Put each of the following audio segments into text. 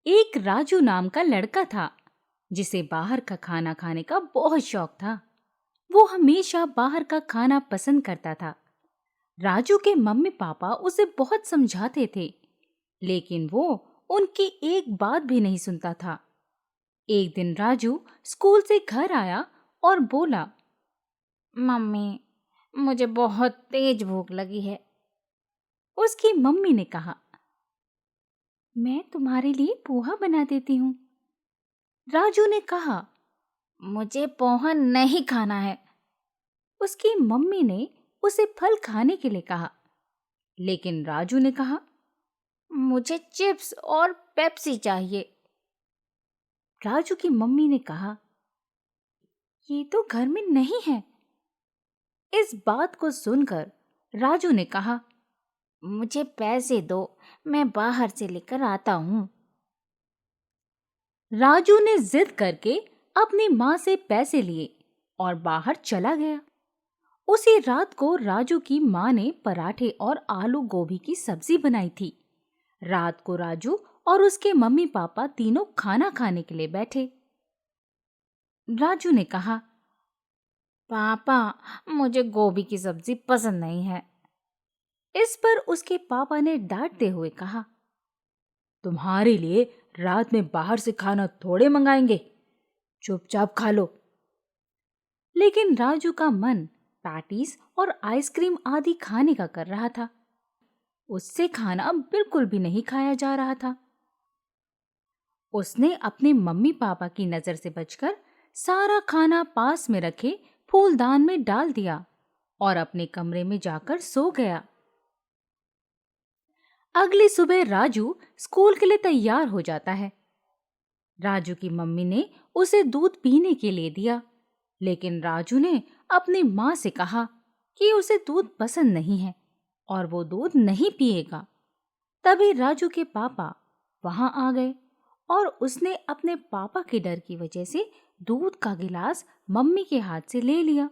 एक राजू नाम का लड़का था जिसे बाहर का खाना खाने का बहुत शौक था। वो हमेशा बाहर का खाना पसंद करता था। राजू के मम्मी पापा उसे बहुत समझाते थे, लेकिन वो उनकी एक बात भी नहीं सुनता था। एक दिन राजू स्कूल से घर आया और बोला, मम्मी, मुझे बहुत तेज भूख लगी है। उसकी मम्मी ने कहा, मैं तुम्हारे लिए पोहा बना देती हूँ। राजू ने कहा, मुझे पोहा नहीं खाना है। उसकी मम्मी ने उसे फल खाने के लिए कहा, लेकिन राजू ने कहा, मुझे चिप्स और पेप्सी चाहिए। राजू की मम्मी ने कहा, ये तो घर में नहीं है। इस बात को सुनकर राजू ने कहा, मुझे पैसे दो, मैं बाहर से लेकर आता हूँ। राजू ने जिद करके अपनी माँ से पैसे लिए और बाहर चला गया। उसी रात को राजू की माँ ने पराठे और आलू गोभी की सब्जी बनाई थी। रात को राजू और उसके मम्मी पापा तीनों खाना खाने के लिए बैठे। राजू ने कहा, पापा, मुझे गोभी की सब्जी पसंद नहीं है। इस पर उसके पापा ने डांटते हुए कहा, तुम्हारे लिए रात में बाहर से खाना थोड़े मंगाएंगे, चुपचाप खा लो। लेकिन राजू का मन पैटीज और आइसक्रीम आदि खाने का कर रहा था। उससे खाना बिल्कुल भी नहीं खाया जा रहा था। उसने अपने मम्मी पापा की नजर से बचकर सारा खाना पास में रखे फूलदान में डाल दिया और अपने कमरे में जाकर सो गया। अगली सुबह राजू स्कूल के लिए तैयार हो जाता है। राजू की मम्मी ने उसे दूध पीने के लिए दिया, लेकिन राजू ने अपनी माँ से कहा कि उसे दूध पसंद नहीं है और वो दूध नहीं पिएगा। तभी राजू के पापा वहां आ गए और उसने अपने पापा के डर की वजह से दूध का गिलास मम्मी के हाथ से ले लिया,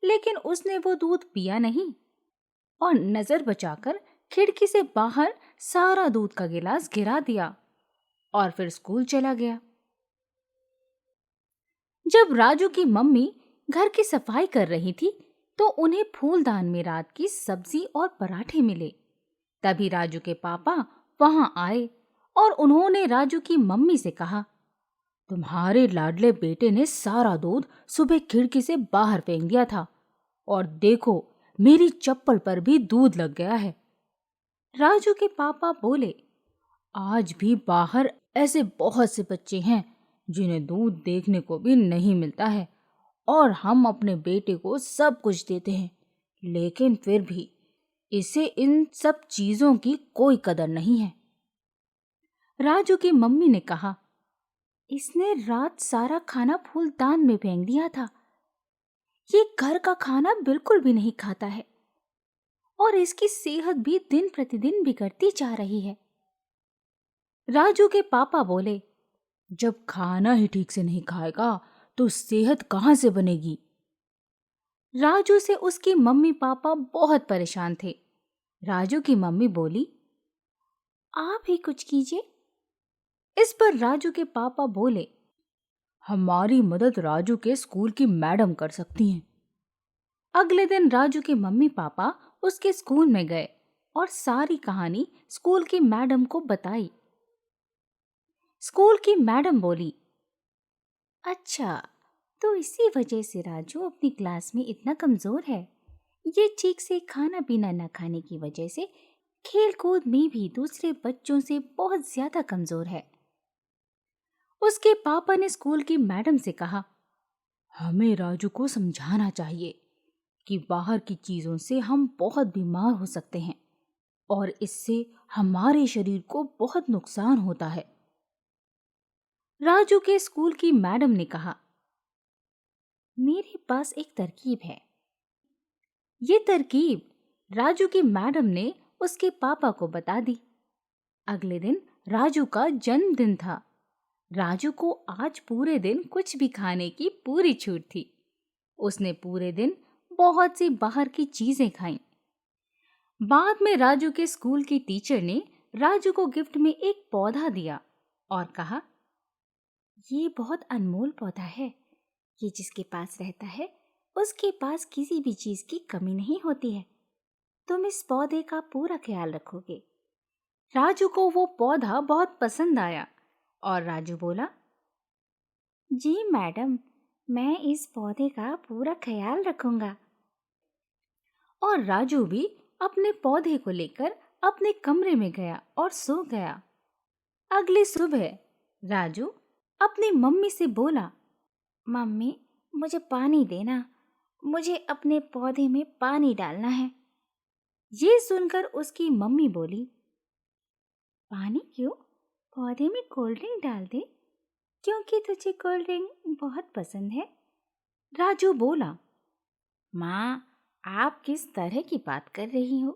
लेकिन उसने वो दूध पिया नहीं और नजर बचाकर खिड़की से बाहर सारा दूध का गिलास गिरा दिया और फिर स्कूल चला गया। जब राजू की मम्मी घर की सफाई कर रही थी, तो उन्हें फूलदान में रात की सब्जी और पराठे मिले। तभी राजू के पापा वहां आए और उन्होंने राजू की मम्मी से कहा, तुम्हारे लाडले बेटे ने सारा दूध सुबह खिड़की से बाहर फेंक दिया था और देखो, मेरी चप्पल पर भी दूध लग गया है। राजू के पापा बोले, आज भी बाहर ऐसे बहुत से बच्चे हैं जिन्हें दूध देखने को भी नहीं मिलता है और हम अपने बेटे को सब कुछ देते हैं, लेकिन फिर भी इसे इन सब चीजों की कोई कदर नहीं है। राजू की मम्मी ने कहा, इसने रात सारा खाना फूलदान में फेंक दिया था। ये घर का खाना बिल्कुल भी नहीं खाता है और इसकी सेहत भी दिन प्रतिदिन बिगड़ती जा रही है। राजू के पापा बोले, जब खाना ही ठीक से नहीं खाएगा तो सेहत कहाँ से बनेगी। राजू से उसकी मम्मी पापा बहुत परेशान थे। राजू की मम्मी बोली, आप ही कुछ कीजिए। इस पर राजू के पापा बोले, हमारी मदद राजू के स्कूल की मैडम कर सकती हैं। अगले दिन राजू के मम्मी पापा उसके स्कूल में गए और सारी कहानी स्कूल की मैडम को बताई। स्कूल की मैडम बोली, अच्छा, तो इसी वजह से राजू अपनी क्लास में इतना कमजोर है। ये ठीक से खाना पीना न खाने की वजह से खेल कूद में भी दूसरे बच्चों से बहुत ज्यादा कमजोर है। उसके पापा ने स्कूल की मैडम से कहा, हमें राजू को समझाना चाहिए कि बाहर की चीजों से हम बहुत बीमार हो सकते हैं और इससे हमारे शरीर को बहुत नुकसान होता है। राजू के स्कूल की मैडम ने कहा, मेरे पास एक तरकीब है। ये तरकीब राजू की मैडम ने उसके पापा को बता दी। अगले दिन राजू का जन्मदिन था। राजू को आज पूरे दिन कुछ भी खाने की पूरी छूट थी। उसने पूरे दिन बहुत सी बाहर की चीजें खाईं। बाद में राजू के स्कूल की टीचर ने राजू को गिफ्ट में एक पौधा दिया। और कहा, ये बहुत अनमोल पौधा है। ये जिसके पास रहता है उसके पास किसी भी चीज की कमी नहीं होती है। तुम इस पौधे का पूरा ख्याल रखोगे। राजू को वो पौधा बहुत पसंद आया और राजू बोला, जी मैडम, मैं इस पौधे का पूरा ख्याल रखूंगा। और राजू भी अपने पौधे को लेकर अपने कमरे में गया और सो गया। अगली सुबह राजू अपनी मम्मी से बोला, मम्मी, मुझे पानी देना, मुझे अपने पौधे में पानी डालना है। ये सुनकर उसकी मम्मी बोली, पानी क्यों? पौधे में कोल्ड ड्रिंक डाल दे, क्योंकि तुझे कोल्ड ड्रिंक बहुत पसंद है। राजू बोला, माँ, आप किस तरह की बात कर रही हो?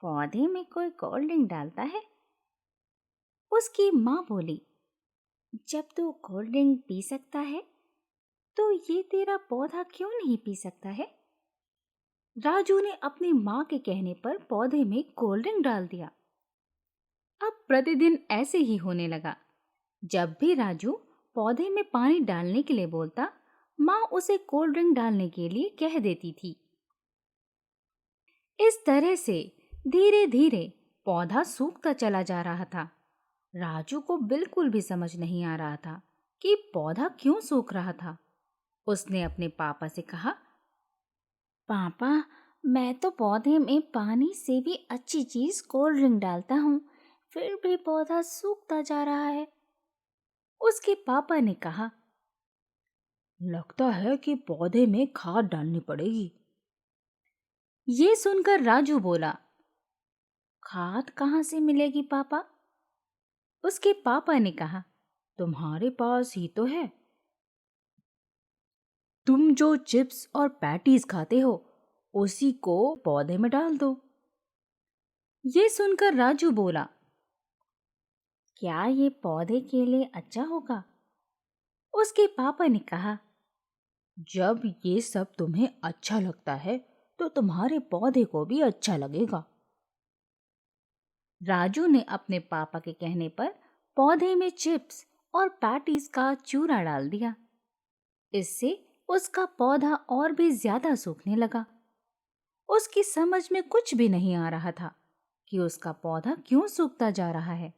पौधे में कोई कोल्ड ड्रिंक डालता है? उसकी माँ बोली, जब तू कोल्ड ड्रिंक पी सकता है तो ये तेरा पौधा क्यों नहीं पी सकता है? राजू ने अपनी माँ के कहने पर पौधे में कोल्ड ड्रिंक डाल दिया। अब प्रतिदिन ऐसे ही होने लगा। जब भी राजू पौधे में पानी डालने के लिए बोलता, माँ उसे कोल्ड ड्रिंक डालने के लिए कह देती थी। इस तरह से धीरे धीरे पौधा सूखता चला जा रहा था। राजू को बिल्कुल भी समझ नहीं आ रहा था कि पौधा क्यों सूख रहा था। उसने अपने पापा से कहा, पापा, मैं तो पौधे में पानी से भी अच्छी चीज कोल्ड ड्रिंक डालता हूँ, फिर भी पौधा सूखता जा रहा है। उसके पापा ने कहा, लगता है कि पौधे में खाद डालनी पड़ेगी। ये सुनकर राजू बोला, खाद कहाँ से मिलेगी पापा? उसके पापा ने कहा, तुम्हारे पास ही तो है। तुम जो चिप्स और पैटीज खाते हो उसी को पौधे में डाल दो। ये सुनकर राजू बोला, क्या ये पौधे के लिए अच्छा होगा? उसके पापा ने कहा, जब ये सब तुम्हें अच्छा लगता है तो तुम्हारे पौधे को भी अच्छा लगेगा। राजू ने अपने पापा के कहने पर पौधे में चिप्स और पैटीज का चूरा डाल दिया। इससे उसका पौधा और भी ज्यादा सूखने लगा। उसकी समझ में कुछ भी नहीं आ रहा था कि उसका पौधा क्यों सूखता जा रहा है।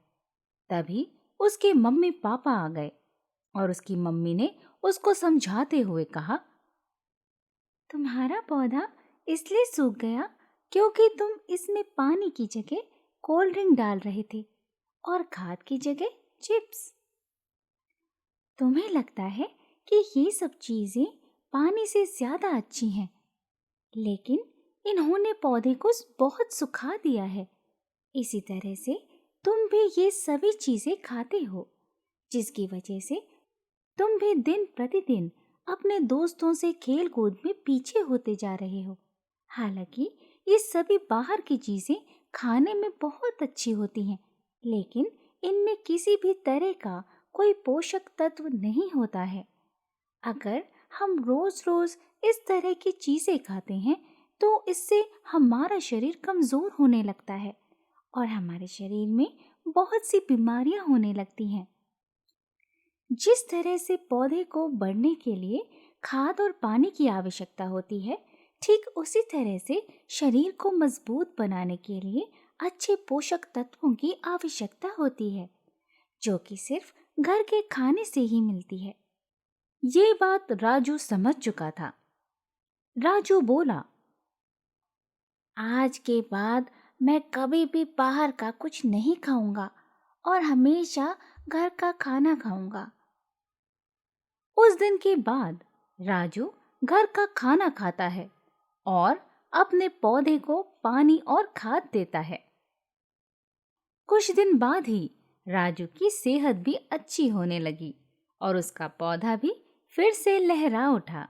तभी उसके मम्मी पापा आ गए और उसकी मम्मी ने उसको समझाते हुए कहा, तुम्हारा पौधा इसलिए सूख गया क्योंकि तुम इसमें पानी की जगह कोल्ड ड्रिंक डाल रहे थे और खाद की जगह चिप्स। तुम्हें लगता है कि ये सब चीजें पानी से ज्यादा अच्छी हैं, लेकिन इन्होंने पौधे को बहुत सुखा दिया है। इसी तरह से तुम भी ये सभी चीजें खाते हो, जिसकी वजह से तुम भी दिन प्रतिदिन अपने दोस्तों से खेल कूद में पीछे होते जा रहे हो। हालांकि ये सभी बाहर की चीजें खाने में बहुत अच्छी होती हैं, लेकिन इनमें किसी भी तरह का कोई पोषक तत्व नहीं होता है। अगर हम रोज रोज इस तरह की चीजें खाते हैं तो इससे हमारा शरीर कमजोर होने लगता है और हमारे शरीर में बहुत सी बीमारियां होने लगती हैं। जिस तरह से पौधे को बढ़ने के लिए खाद और पानी की आवश्यकता होती है, ठीक उसी तरह से शरीर को मजबूत बनाने के लिए अच्छे पोषक तत्वों की आवश्यकता होती है, जो कि सिर्फ घर के खाने से ही मिलती है। ये बात राजू समझ चुका था। राजू बोला, आज के बाद मैं कभी भी बाहर का कुछ नहीं खाऊंगा और हमेशा घर का खाना खाऊंगा। उस दिन के बाद राजू घर का खाना खाता है और अपने पौधे को पानी और खाद देता है। कुछ दिन बाद ही राजू की सेहत भी अच्छी होने लगी और उसका पौधा भी फिर से लहरा उठा।